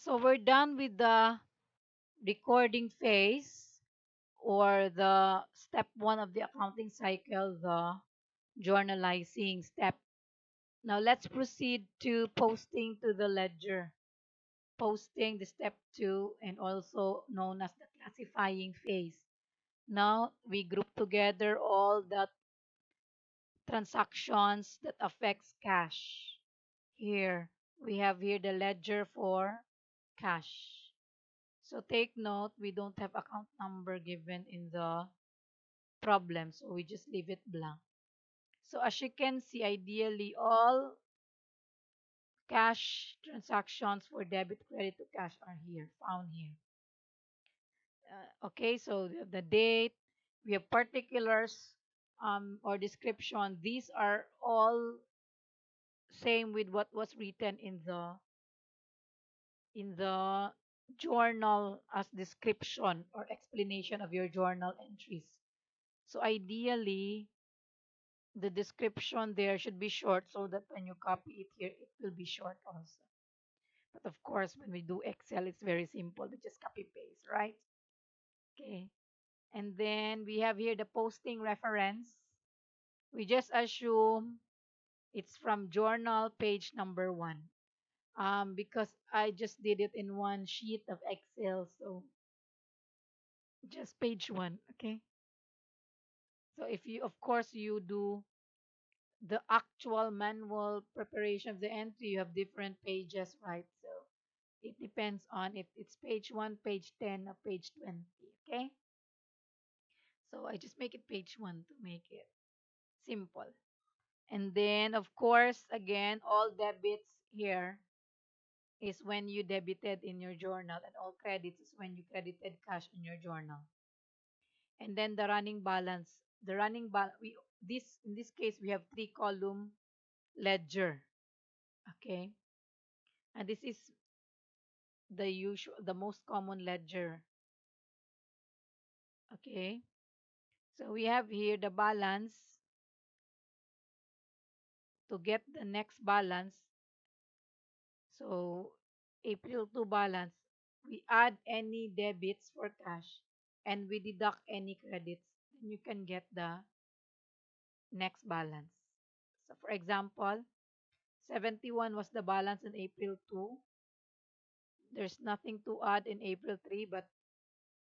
So we're done with the recording phase or the step one of the accounting cycle, the journalizing step. Now let's proceed to posting to the ledger. Posting the step two and also known as the classifying phase. Now we group together all the transactions that affects cash. Here we have here the ledger for cash. So take note, we don't have account number given in the problem, so we just leave it blank. So as you can see, ideally all cash transactions for debit credit to cash are here, found here. Okay, so the date, we have particulars or description. These are all same with what was written in the journal as description or explanation of your journal entries. So ideally, the description there should be short so that when you copy it here, it will be short also. But of course, when we do Excel, it's very simple. We just copy paste, right? Okay. And then we have here the posting reference. We just assume it's from journal page number one. Because I just did it in one sheet of Excel, so just page one, okay? So if you, of course, you do the actual manual preparation of the entry, you have different pages, right? So it depends on if it's page 1, page 10, or page 20, okay? So I just make it page 1 to make it simple. And then, of course, again, all debits here is when you debited in your journal, and all credits is when you credited cash in your journal. And then the running balance. The running balance, we this in this case we have three column ledger. Okay, and this is the most common ledger. Okay, so we have here the balance. To get the next balance, so April 2 balance, we add any debits for cash and we deduct any credits, then you can get the next balance. So for example, 71 was the balance in April 2. There's nothing to add in April 3, but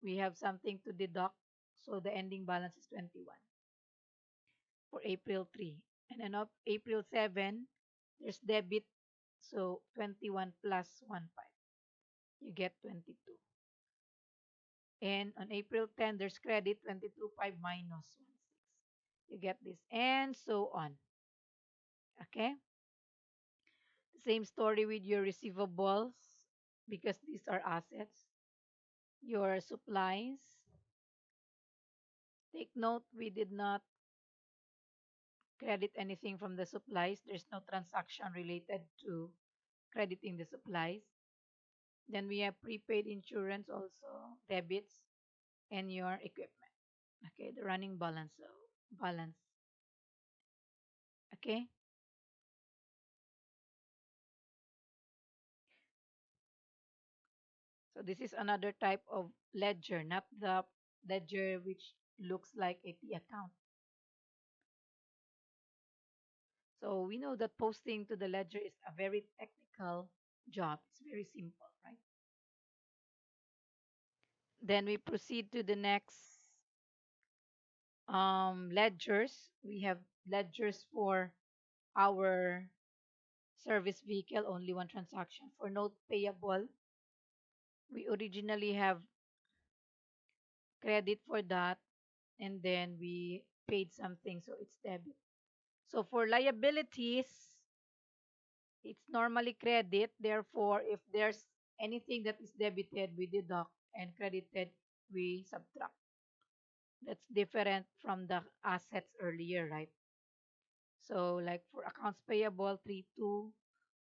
we have something to deduct. So the ending balance is 21 for April 3. And then of April 7, there's debit. So 21 plus 15. You get 22. And on April 10, there's credit 22.5 minus 16. You get this. And so on. Okay? Same story with your receivables because these are assets. Your supplies. Take note, we did not credit anything from the supplies. There's no transaction related to crediting the supplies. Then we have prepaid insurance also, debits, and your equipment. Okay, the running balance. So balance. Okay. So this is another type of ledger, not the ledger which looks like a T account. So we know that posting to the ledger is a very technical job. It's very simple, right? Then we proceed to the next ledgers. We have ledgers for our service vehicle, only one transaction. For note payable, we originally have credit for that, and then we paid something, so it's debit. So for liabilities, it's normally credit. Therefore, if there's anything that is debited, we deduct, and credited, we subtract. That's different from the assets earlier, right? So like for accounts payable, 3-2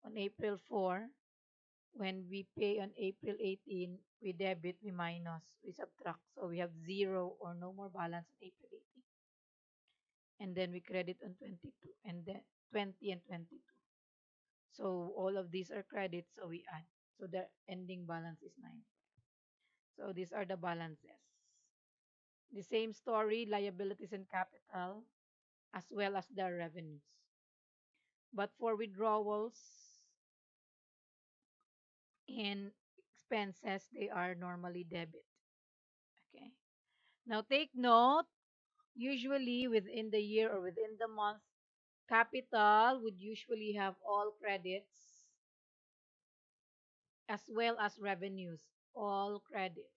on April 4, when we pay on April 18, we debit, we minus, we subtract. So we have zero or no more balance on April 18. And then we credit on 22 and then 20 and 22. So all of these are credits, so we add. So the ending balance is 9. So these are the balances. The same story, liabilities and capital, as well as the revenues. But for withdrawals and expenses, they are normally debit. Okay. Now take note, usually within the year or within the month, capital would usually have all credits as well as revenues, all credits,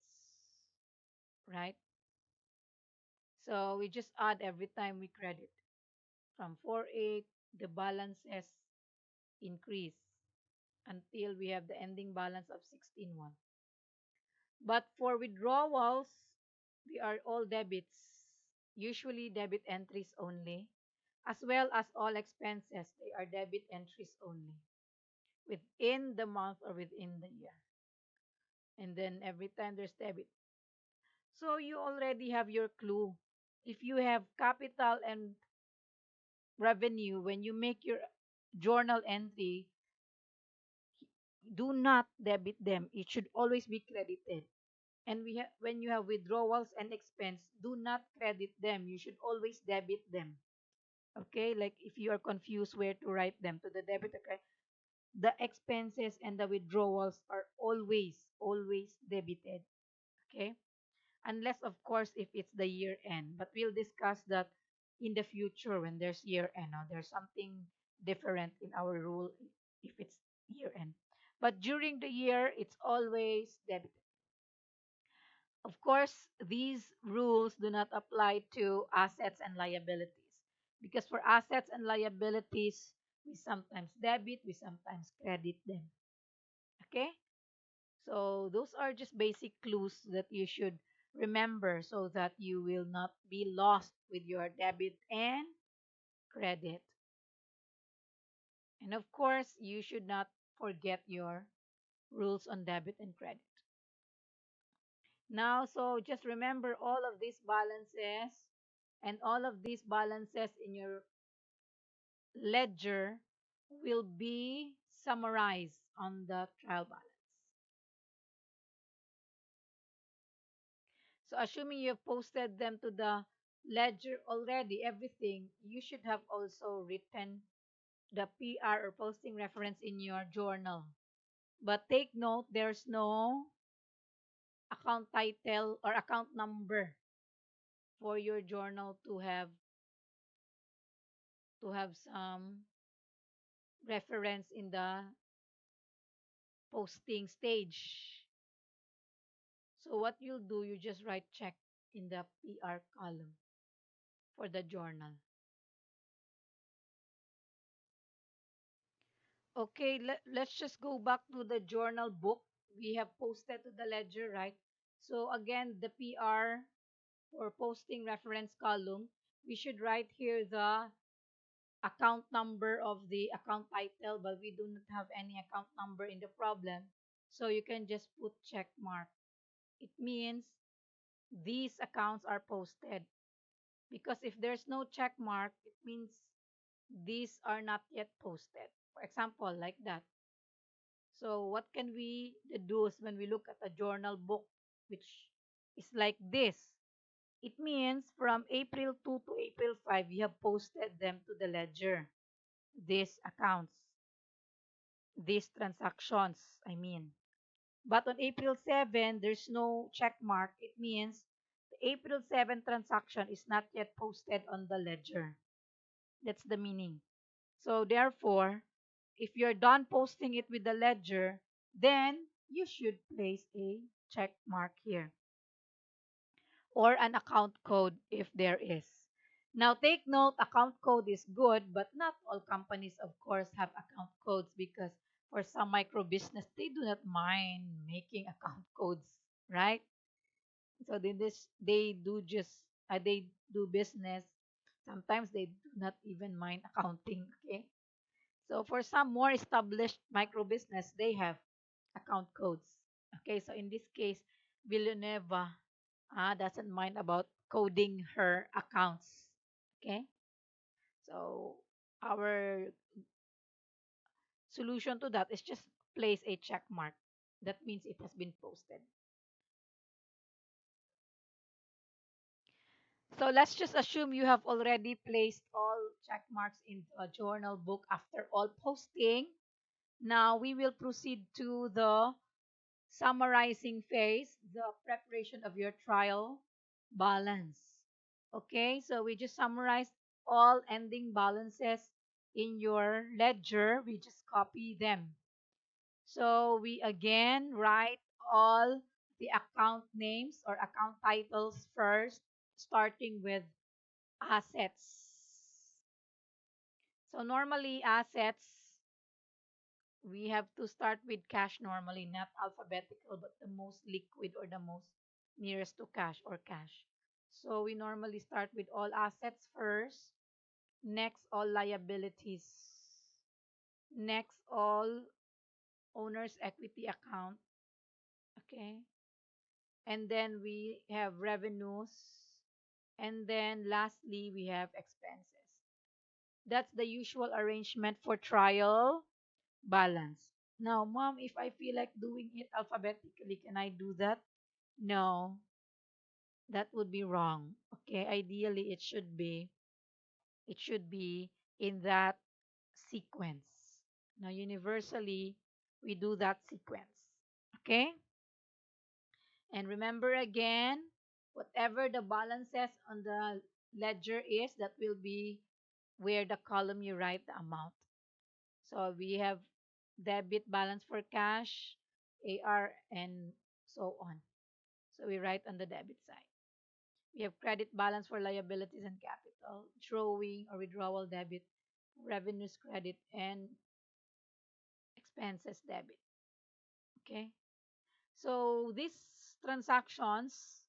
right? So we just add every time we credit. From 4.8, the balances increase until we have the ending balance of 16.1. But for withdrawals, they are all debits, usually debit entries only, as well as all expenses. They are debit entries only within the month or within the year. And then every time there's debit. So you already have your clue. If you have capital and revenue, when you make your journal entry, do not debit them. It should always be credited. And when you have withdrawals and expense, do not credit them. You should always debit them. Okay, like if you are confused where to write them to the debit account, the expenses and the withdrawals are always debited. Okay, unless of course if it's the year end, but we'll discuss that in the future when there's year end. Now there's something different in our rule if it's year end, but during the year it's always debited. Of course, these rules do not apply to assets and liabilities because for assets and liabilities, we sometimes debit, we sometimes credit them. Okay? So, those are just basic clues that you should remember so that you will not be lost with your debit and credit. And of course, you should not forget your rules on debit and credit. Now, so just remember all of these balances and all of these balances in your ledger will be summarized on the trial balance. So assuming you've posted them to the ledger already, everything, you should have also written the PR or posting reference in your journal. But take note, there's no account title or account number for your journal to have some reference in the posting stage. So what you'll do, you just write check in the PR column for the journal. Okay, let's just go back to the journal book we have posted to the ledger, right? So again, the PR or posting reference column, we should write here the account number of the account title, but we do not have any account number in the problem. So you can just put check mark. It means these accounts are posted. Because if there's no check mark, it means these are not yet posted. For example, like that. So what can we deduce when we look at a journal book, which is like this? It means from April 2 to April 5, you have posted them to the ledger. These accounts, these transactions, I mean. But on April 7, there's no check mark. It means the April 7 transaction is not yet posted on the ledger. That's the meaning. So therefore, if you're done posting it with the ledger, then you should place a check mark here or an account code if there is. Now take note, account code is good, but not all companies, of course, have account codes because for some micro business, they do not mind making account codes, right? So they do business. Sometimes they do not even mind accounting. Okay. So for some more established micro business, they have account codes. Okay, so in this case, Villanueva doesn't mind about coding her accounts. Okay, so our solution to that is just place a check mark. That means it has been posted. So let's just assume you have already placed all check marks in a journal book after all posting. Now we will proceed to the summarizing phase, the preparation of your trial balance. Okay, so we just summarized all ending balances in your ledger. We just copy them. So we again write all the account names or account titles first, starting with assets. So normally assets, we have to start with cash normally, not alphabetical, but the most liquid or the most nearest to cash or cash. So we normally start with all assets first, next all liabilities, next all owner's equity account, okay? And then we have revenues, and then lastly we have expenses. That's the usual arrangement for trial balance. Now, mom, if I feel like doing it alphabetically, can I do that? No, that would be wrong. Okay, ideally it should be in that sequence. Now, universally, we do that sequence. Okay? And remember again, whatever the balances on the ledger is, that will be where the column you write the amount. So we have debit balance for cash, AR, and so on. So we write on the debit side. We have credit balance for liabilities and capital, drawing or withdrawal debit, revenues credit, and expenses debit. Okay. So transactions,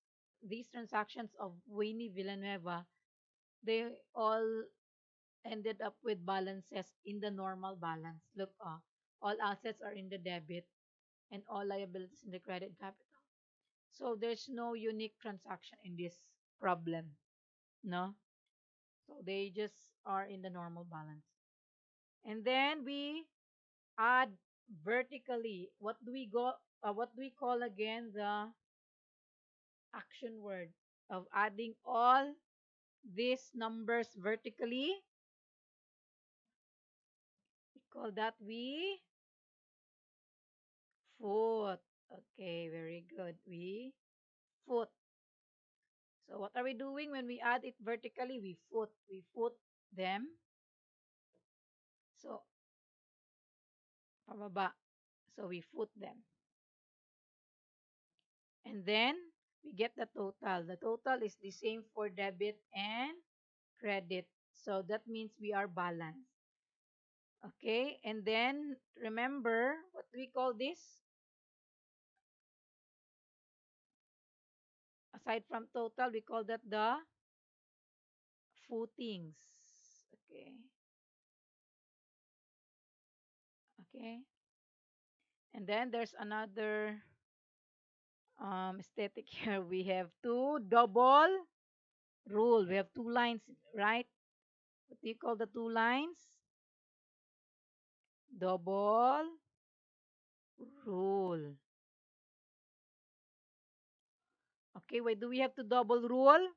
these transactions of Winnie Villanueva, they all ended up with balances in the normal balance. Look, all assets are in the debit and all liabilities in the credit capital. So there's no unique transaction in this problem, no? So they just are in the normal balance. And then we add vertically. What do we call again the action word of adding all these numbers vertically? We call that we foot. Okay, very good. We foot. So what are we doing when we add it vertically? We foot them. So pababa. So we foot them. And then we get the total. The total is the same for debit and credit. So that means we are balanced. Okay? And then remember, what do we call this? Aside from total, we call that the footings. Okay? Okay? And then there's another aesthetic here. We have two double rule. We have two lines, right? What do you call the two lines? Double rule. Okay, why do we have to double rule?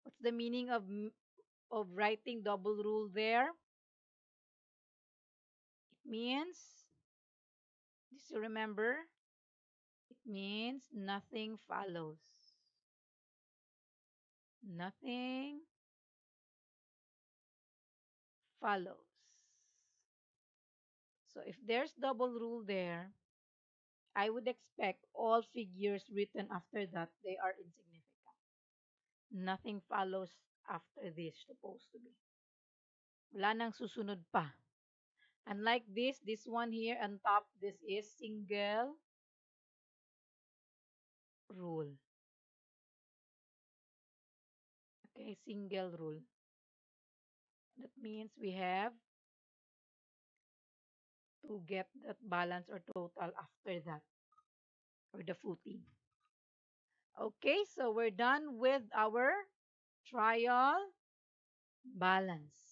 What's the meaning of writing double rule there? It means, do you remember? It means nothing follows. Nothing follows. So if there's double rule there, I would expect all figures written after that, they are insignificant. Nothing follows after this, supposed to be. Wala nang susunod pa. Unlike this one here on top, this is single rule. Okay, single rule. That means we have to get that balance or total after that, or the footing. Okay, so we're done with our trial balance.